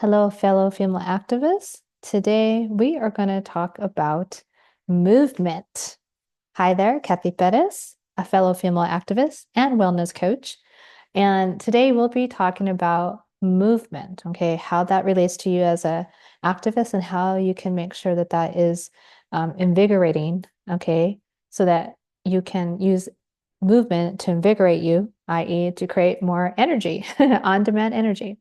Hello, fellow female activists. Today we are going to talk about movement. Hi there, Cathy Perez, a fellow female activist and wellness coach. And today we'll be talking about movement, okay, how that relates to you as an activist and how you can make sure that that is invigorating, okay, so that you can use movement to invigorate you, i.e., to create more energy, on-demand energy.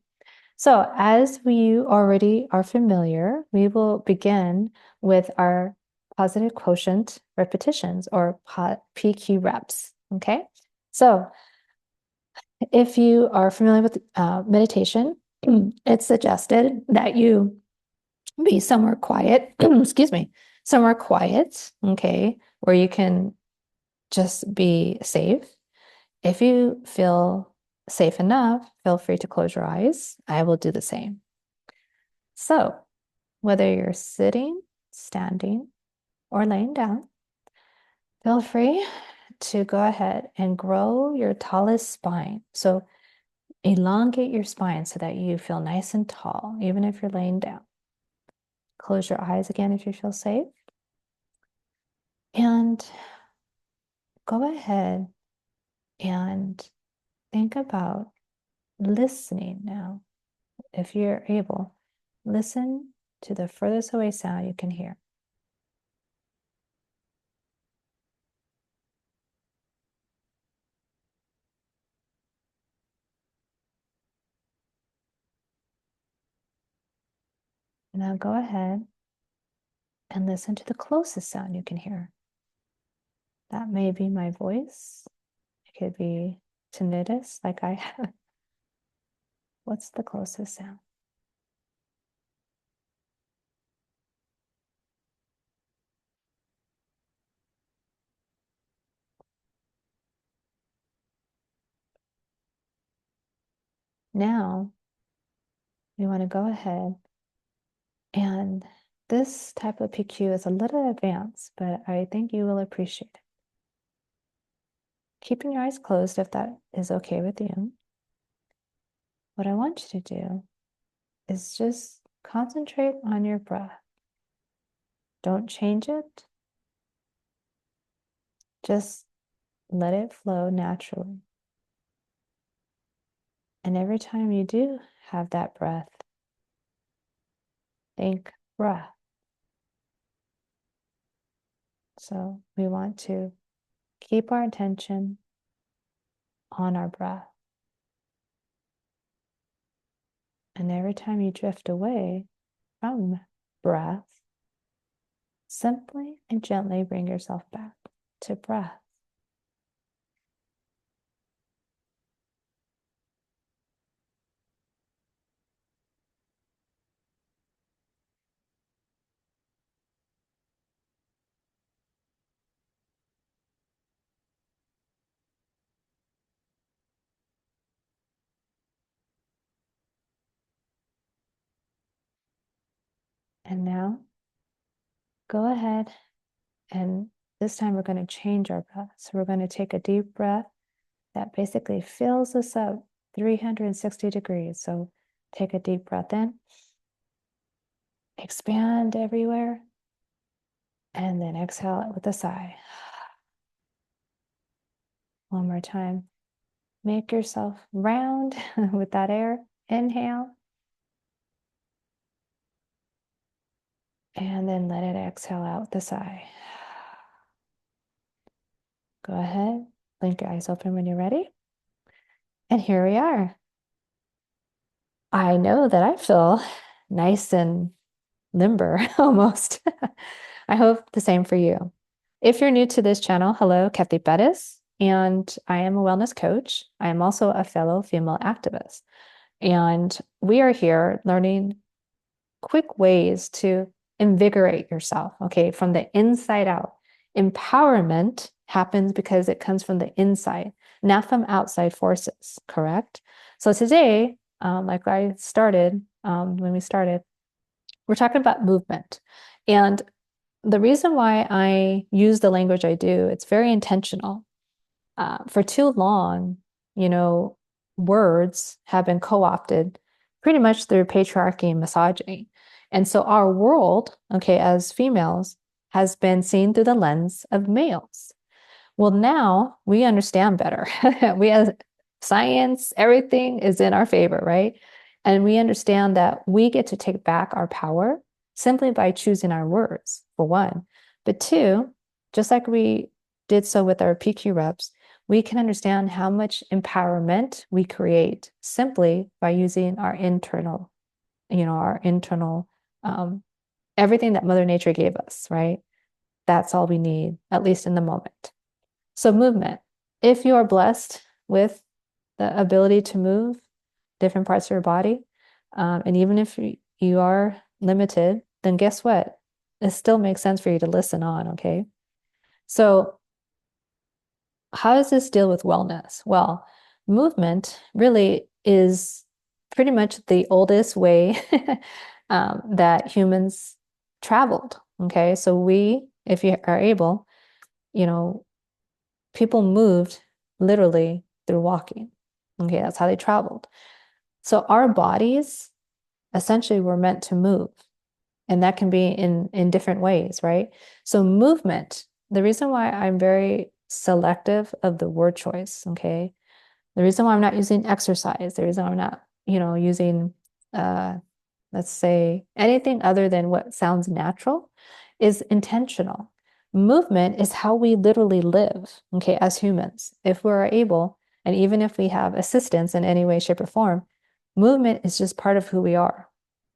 So, as we already are familiar, we will begin with our positive quotient repetitions or PQ reps. Okay. So, if you are familiar with meditation, it's suggested that you be somewhere quiet, excuse me, somewhere quiet, okay, where you can just be safe. If you feel safe enough, feel free to close your eyes. I will do the same. So, whether you're sitting, standing, or laying down, feel free to go ahead and grow your tallest spine. So, elongate your spine so that you feel nice and tall, even if you're laying down. Close your eyes again if you feel safe. And go ahead and think about listening now. If you're able, listen to the furthest away sound you can hear. Now go ahead and listen to the closest sound you can hear. That may be my voice. It could be tinnitus, like I have. What's the closest sound? Now, we want to go ahead and this type of PQ is a little advanced, but I think you will appreciate it. Keeping your eyes closed if that is okay with you. What I want you to do is just concentrate on your breath. Don't change it. Just let it flow naturally. And every time you do have that breath, think breath. So we want to keep our attention on our breath. And every time you drift away from breath, simply and gently bring yourself back to breath. And now go ahead, and this time we're going to change our breath. So we're going to take a deep breath that basically fills us up 360 degrees. So take a deep breath in, expand everywhere, and then exhale it with a sigh. One more time. Make yourself round with that air. Inhale. And then let it exhale out with a sigh. Go ahead. Blink your eyes open when you're ready. And here we are. I know that I feel nice and limber almost. I hope the same for you. If you're new to this channel, hello, Cathy Perez, and I am a wellness coach. I am also a fellow female activist. And we are here learning quick ways to invigorate yourself, okay, from the inside out. Empowerment happens because it comes from the inside, not from outside forces, correct? So today, like I started, when we started, we're talking about movement. And the reason why I use the language I do, it's very intentional. For too long, words have been co-opted pretty much through patriarchy and misogyny. And so our world, okay, as females, has been seen through the lens of males. Well, now we understand better. We have science, everything is in our favor, right? And we understand that we get to take back our power simply by choosing our words, for one. But two, just like we did so with our PQ reps, we can understand how much empowerment we create simply by using our internal, our internal, um, everything that Mother Nature gave us, right? That's all we need, at least in the moment. So movement. If you are blessed with the ability to move different parts of your body, and even if you are limited, then guess what? It still makes sense for you to listen on, okay? So how does this deal with wellness? Well, movement really is pretty much the oldest way that humans traveled, okay? So if you are able, you know, people moved literally through walking. Okay, that's how they traveled. So our bodies essentially were meant to move, and that can be in different ways, right? So movement, the reason why I'm very selective of the word choice, okay? The reason why I'm not using exercise, the reason why I'm not, using uh let's say anything other than what sounds natural is intentional. Movement is how we literally live, okay, as humans. If we're able, and even if we have assistance in any way, shape, or form, movement is just part of who we are.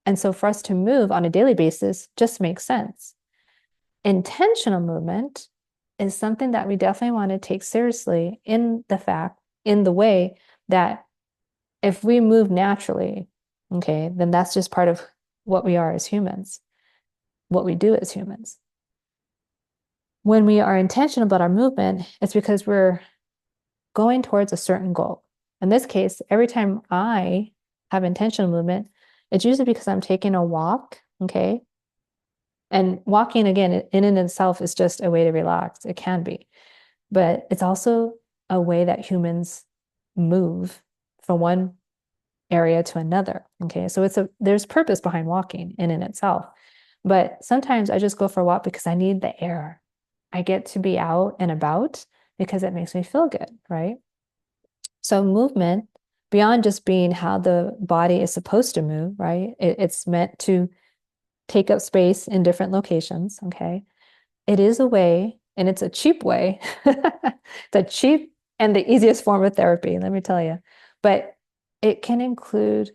And so for us to move on a daily basis just makes sense. Intentional movement is something that we definitely want to take seriously in the way that if we move naturally, okay, then that's just part of what we are as humans, what we do as humans. When we are intentional about our movement, it's because we're going towards a certain goal. In this case, every time I have intentional movement, it's usually because I'm taking a walk, okay? And walking, again, in and itself is just a way to relax. It can be. But it's also a way that humans move from one area to another. Okay. So there's purpose behind walking in and itself. But sometimes I just go for a walk because I need the air. I get to be out and about because it makes me feel good, right? So movement, beyond just being how the body is supposed to move, right? It's meant to take up space in different locations. Okay. It is a way, and it's a cheap way. The cheap and the easiest form of therapy, let me tell you. But it can include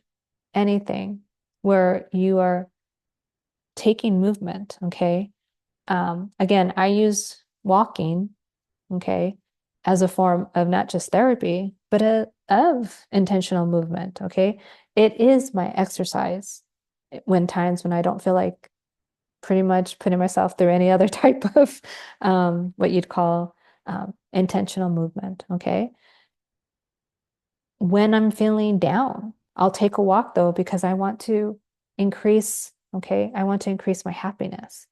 anything where you are taking movement, okay? Again, I use walking, okay, as a form of not just therapy, but of intentional movement, okay? It is my exercise when times when I don't feel like pretty much putting myself through any other type of what you'd call intentional movement, okay? When I'm feeling down, I'll take a walk though, because I want to increase, okay? I want to increase my happiness.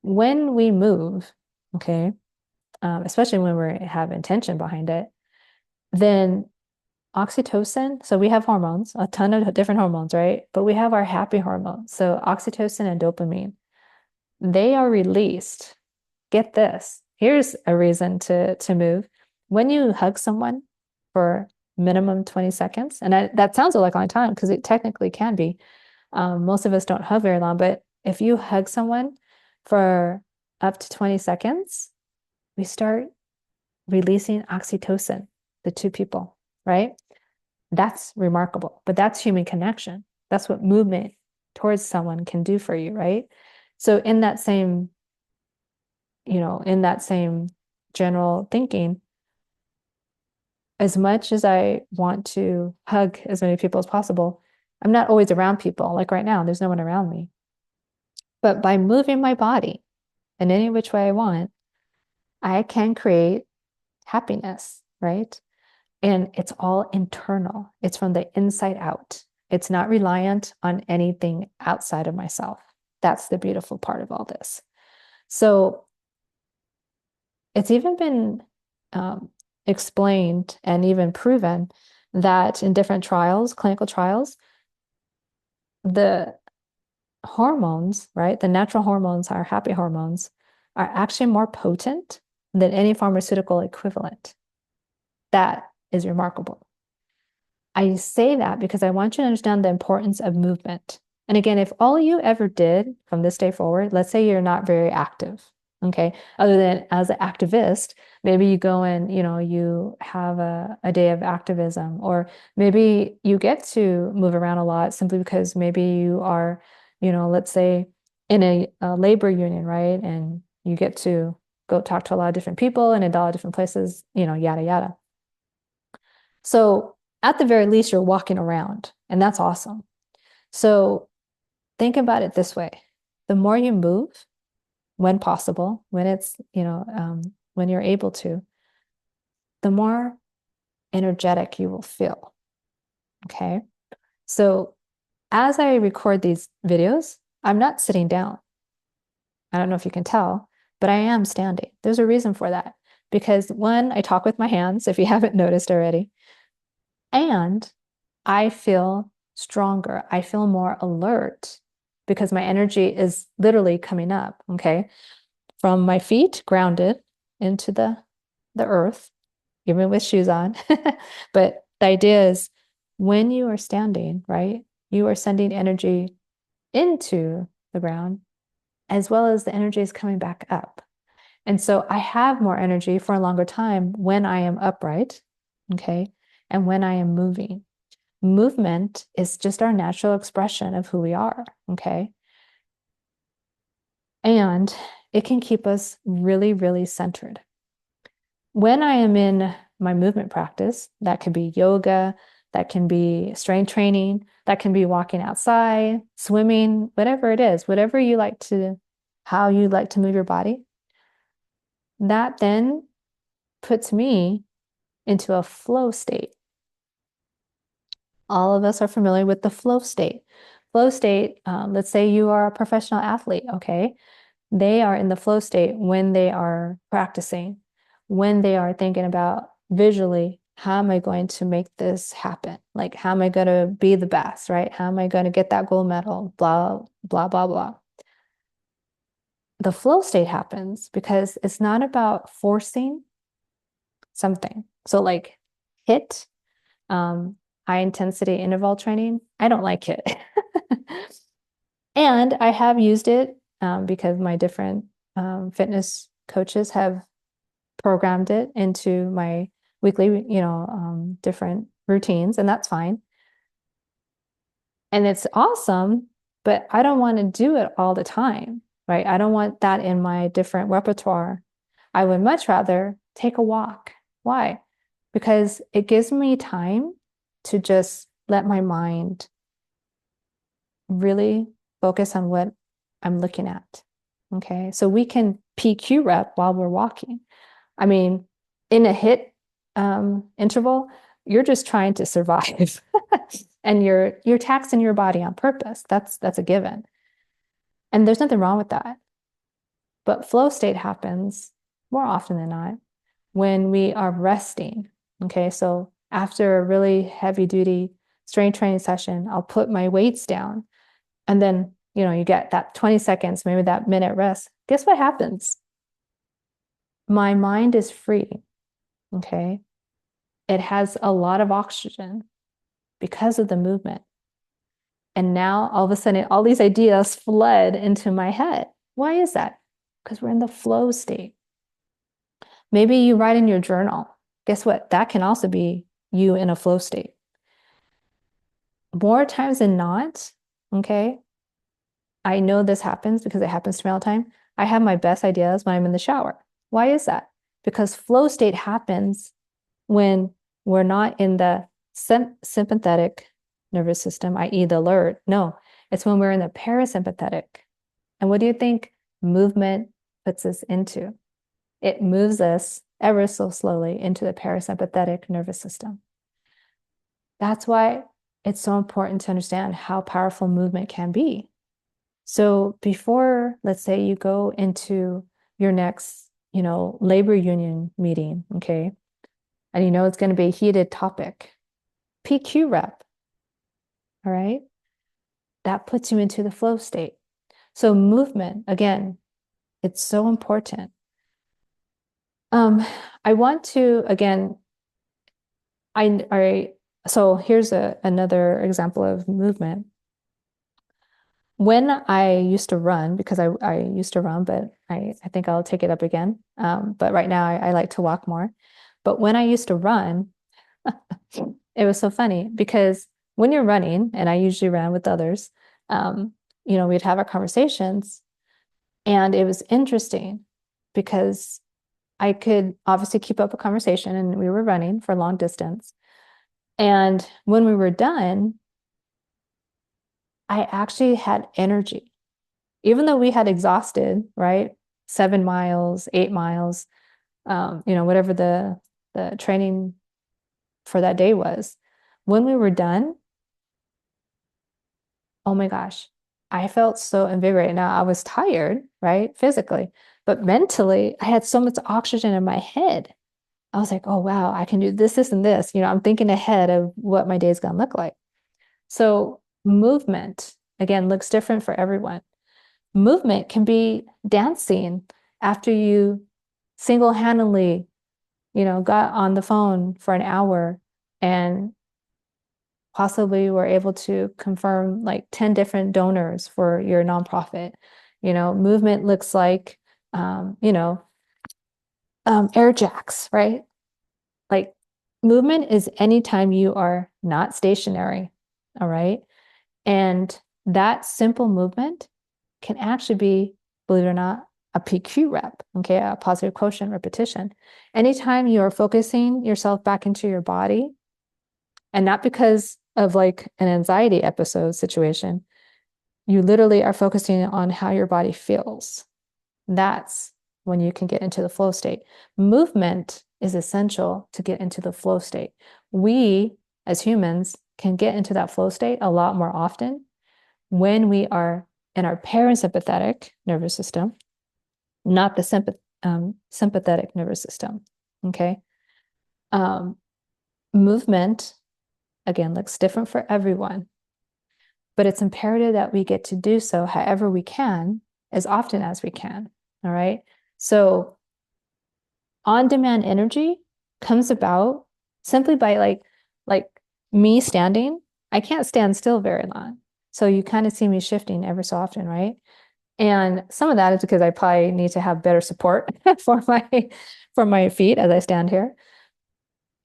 When we move, okay, especially when we have intention behind it, then oxytocin, so we have hormones, a ton of different hormones, right? But we have our happy hormones. So oxytocin and dopamine, they are released. Get this. Here's a reason to move. When you hug someone for minimum 20 seconds, and that sounds like a long time because it technically can be. Most of us don't hug very long, but if you hug someone for up to 20 seconds, we start releasing oxytocin, the two people, right? That's remarkable, but that's human connection. That's what movement towards someone can do for you, right? So in that same general thinking, as much as I want to hug as many people as possible, I'm not always around people. Like right now, there's no one around me. But by moving my body in any which way I want, I can create happiness, right? And it's all internal. It's from the inside out. It's not reliant on anything outside of myself. That's the beautiful part of all this. So it's even been explained and even proven that in different trials, clinical trials, the hormones, right? The natural hormones, our happy hormones, are actually more potent than any pharmaceutical equivalent. That is remarkable. I say that because I want you to understand the importance of movement. And again, if all you ever did from this day forward, let's say you're not very active, okay, other than as an activist, maybe you go and, you have a day of activism, or maybe you get to move around a lot simply because maybe you are, let's say in a labor union, right? And you get to go talk to a lot of different people and in a lot of different places, yada, yada. So at the very least, you're walking around, and that's awesome. So think about it this way. The more you move, when possible, when it's, when you're able to, the more energetic you will feel. Okay. So as I record these videos, I'm not sitting down. I don't know if you can tell, but I am standing. There's a reason for that. Because one, I talk with my hands, if you haven't noticed already, and I feel stronger. I feel more alert because my energy is literally coming up, okay? From my feet grounded into the earth, even with shoes on. But the idea is when you are standing, right, you are sending energy into the ground as well as the energy is coming back up. And so I have more energy for a longer time when I am upright, okay, and when I am moving. Movement is just our natural expression of who we are, okay? And it can keep us really, really centered. When I am in my movement practice, that could be yoga, that can be strength training, that can be walking outside, swimming, whatever it is, whatever you like to, how you like to move your body, that then puts me into a flow state. All of us are familiar with the flow state. Flow state, let's say you are a professional athlete, okay? They are in the flow state when they are practicing, when they are thinking about visually, how am I going to make this happen? Like, how am I going to be the best, right? How am I going to get that gold medal? Blah, blah, blah, blah. The flow state happens because it's not about forcing something. So, like, HIIT, um, high intensity interval training, I don't like it. And I have used it because my different fitness coaches have programmed it into my weekly, different routines, and that's fine. And it's awesome, but I don't want to do it all the time, right? I don't want that in my different repertoire. I would much rather take a walk. Why? Because it gives me time to just let my mind really focus on what I'm looking at. Okay. So we can PQ rep while we're walking. I mean, in a HIIT interval, you're just trying to survive and you're taxing your body on purpose. That's a given. And there's nothing wrong with that. But flow state happens more often than not when we are resting. Okay. So after a really heavy duty strength training session, I'll put my weights down and then, you get that 20 seconds, maybe that minute rest. Guess what happens? My mind is free. Okay. It has a lot of oxygen because of the movement. And now all of a sudden, all these ideas flood into my head. Why is that? Because we're in the flow state. Maybe you write in your journal. Guess what? That can also be you in a flow state. More times than not, okay, I know this happens because it happens to me all the time. I have my best ideas when I'm in the shower. Why is that? Because flow state happens when we're not in the sympathetic nervous system, i.e., the alert. No, it's when we're in the parasympathetic. And what do you think movement puts us into? It moves us ever so slowly into the parasympathetic nervous system. That's why it's so important to understand how powerful movement can be. So before, let's say you go into your next, labor union meeting, okay, and it's going to be a heated topic, PQ rep, all right? that puts you into the flow state. So movement, again, it's so important. I want to, again, so here's another example of movement. When I used to run, because I used to run, but I think I'll take it up again. But right now I like to walk more. But when I used to run, it was so funny because when you're running, and I usually ran with others, we'd have our conversations, and it was interesting because I could obviously keep up a conversation, and we were running for long distance. And when we were done, I actually had energy, even though we had exhausted, right? 7 miles, 8 miles, whatever the training for that day was. When we were done, oh my gosh, I felt so invigorated. Now I was tired, right? Physically, but mentally, I had so much oxygen in my head. I was like, oh wow, I can do this, and this. I'm thinking ahead of what my day is going to look like. So movement, again, looks different for everyone. Movement can be dancing after you single-handedly, got on the phone for an hour and possibly were able to confirm like 10 different donors for your nonprofit. Movement looks like, air jacks, right? Like movement is anytime you are not stationary, all right? And that simple movement can actually be, believe it or not, a PQ rep, okay, a positive quotient repetition. Anytime you are focusing yourself back into your body, and not because of like an anxiety episode situation, you literally are focusing on how your body feels. That's when you can get into the flow state. Movement is essential to get into the flow state. We, as humans, can get into that flow state a lot more often when we are in our parasympathetic nervous system, not the sympathetic nervous system. Okay. Movement, again, looks different for everyone, but it's imperative that we get to do so however we can, as often as we can. All right. So on-demand energy comes about simply by like me standing. I can't stand still very long. So you kind of see me shifting every so often, right? And some of that is because I probably need to have better support for my feet as I stand here.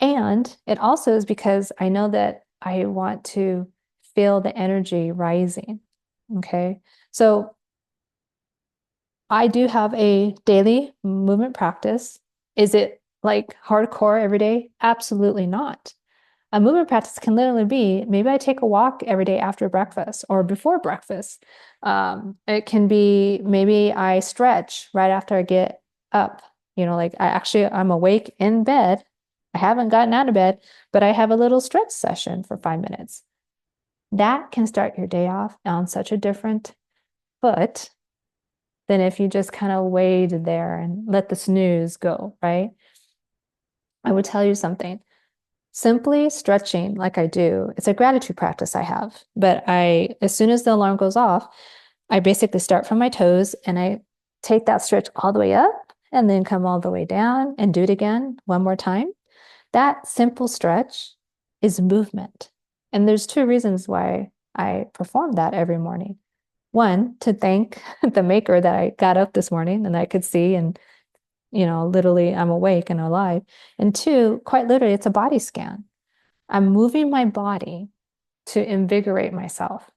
And it also is because I know that I want to feel the energy rising. Okay. So I do have a daily movement practice. Is it like hardcore every day? Absolutely not. A movement practice can literally be maybe I take a walk every day after breakfast or before breakfast. It can be maybe I stretch right after I get up. Like I'm awake in bed. I haven't gotten out of bed, but I have a little stretch session for 5 minutes. That can start your day off on such a different foot than if you just kind of wade there and let the snooze go, right? I would tell you something. Simply stretching like I do, it's a gratitude practice I have. But as soon as the alarm goes off, I basically start from my toes and I take that stretch all the way up and then come all the way down and do it again one more time. That simple stretch is movement. And there's two reasons why I perform that every morning. One, to thank the maker that I got up this morning and I could see and literally I'm awake and alive. And two, quite literally, it's a body scan. I'm moving my body to invigorate myself.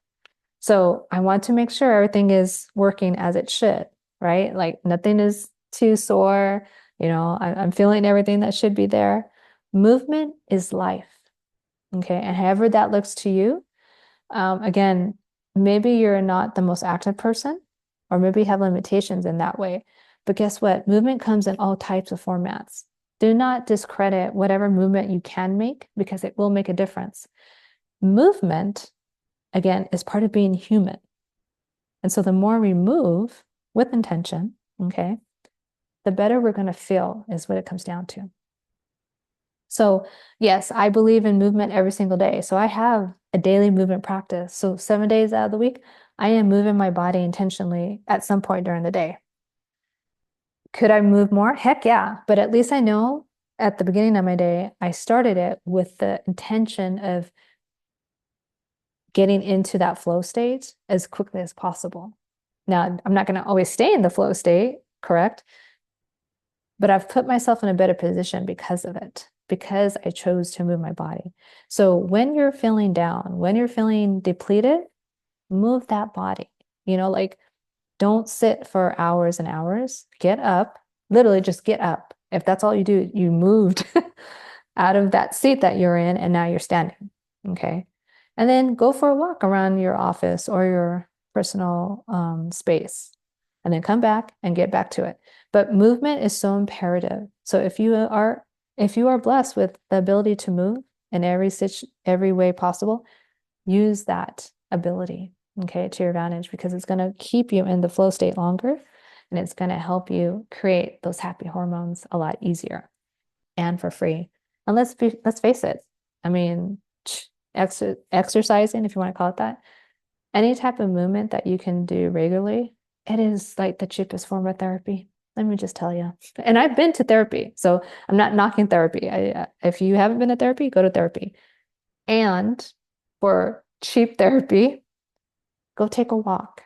So I want to make sure everything is working as it should, right? Like nothing is too sore. I'm feeling everything that should be there. Movement is life. Okay. And however that looks to you, again, maybe you're not the most active person, or maybe you have limitations in that way. But guess what? Movement comes in all types of formats. Do not discredit whatever movement you can make because it will make a difference. Movement, again, is part of being human. And so the more we move with intention, okay, the better we're going to feel is what it comes down to. So, yes, I believe in movement every single day. So, I have a daily movement practice. So, 7 days out of the week, I am moving my body intentionally at some point during the day. Could I move more? Heck yeah. But at least I know at the beginning of my day, I started it with the intention of getting into that flow state as quickly as possible. Now, I'm not going to always stay in the flow state, correct? But I've put myself in a better position because of it, because I chose to move my body. So when you're feeling down, when you're feeling depleted, move that body. Like don't sit for hours and hours. Get up, literally just get up. If that's all you do, you moved out of that seat that you're in and now you're standing. Okay. And then go for a walk around your office or your personal space. And then come back and get back to it. But movement is so imperative. So if you are blessed with the ability to move in every way possible, use that ability, okay, to your advantage because it's going to keep you in the flow state longer and it's going to help you create those happy hormones a lot easier and for free. And let's face it. I mean, exercising, if you want to call it that, any type of movement that you can do regularly, it is like the cheapest form of therapy. Let me just tell you. And I've been to therapy, so I'm not knocking therapy. If you haven't been to therapy, go to therapy. And for cheap therapy, go take a walk.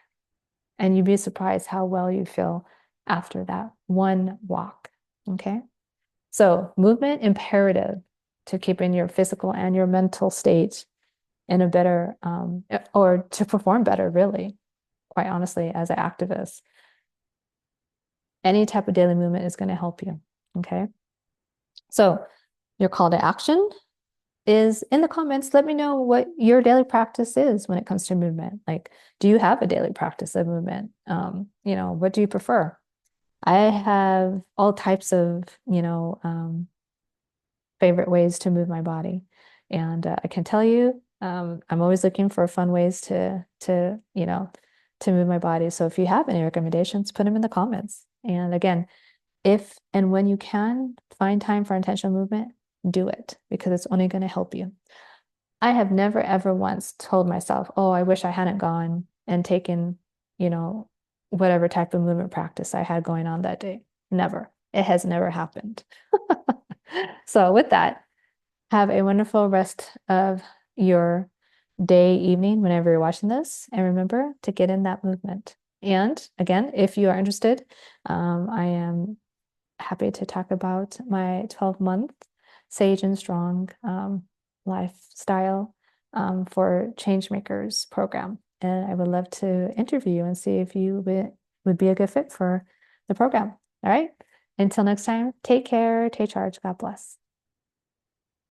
And you'd be surprised how well you feel after that one walk. Okay. So, movement imperative to keeping your physical and your mental state in a better, or to perform better, really, quite honestly, as an activist. Any type of daily movement is going to help you. Okay. So, your call to action is in the comments. Let me know what your daily practice is when it comes to movement. Like, do you have a daily practice of movement? What do you prefer? I have all types of, favorite ways to move my body. And I can tell you, I'm always looking for fun ways to move my body. So if you have any recommendations, put them in the comments. And again, if and when you can find time for intentional movement, do it because it's only going to help you. I have never ever once told myself, oh, I wish I hadn't gone and taken, you know, whatever type of movement practice I had going on that day. Never. It has never happened. So with that, have a wonderful rest of your day, evening, whenever you're watching this. And remember to get in that movement. And again, if you are interested, I am happy to talk about my 12-month Sage and Strong lifestyle for Changemakers program. And I would love to interview you and see if you would be a good fit for the program. All right. Until next time, take care, take charge. God bless.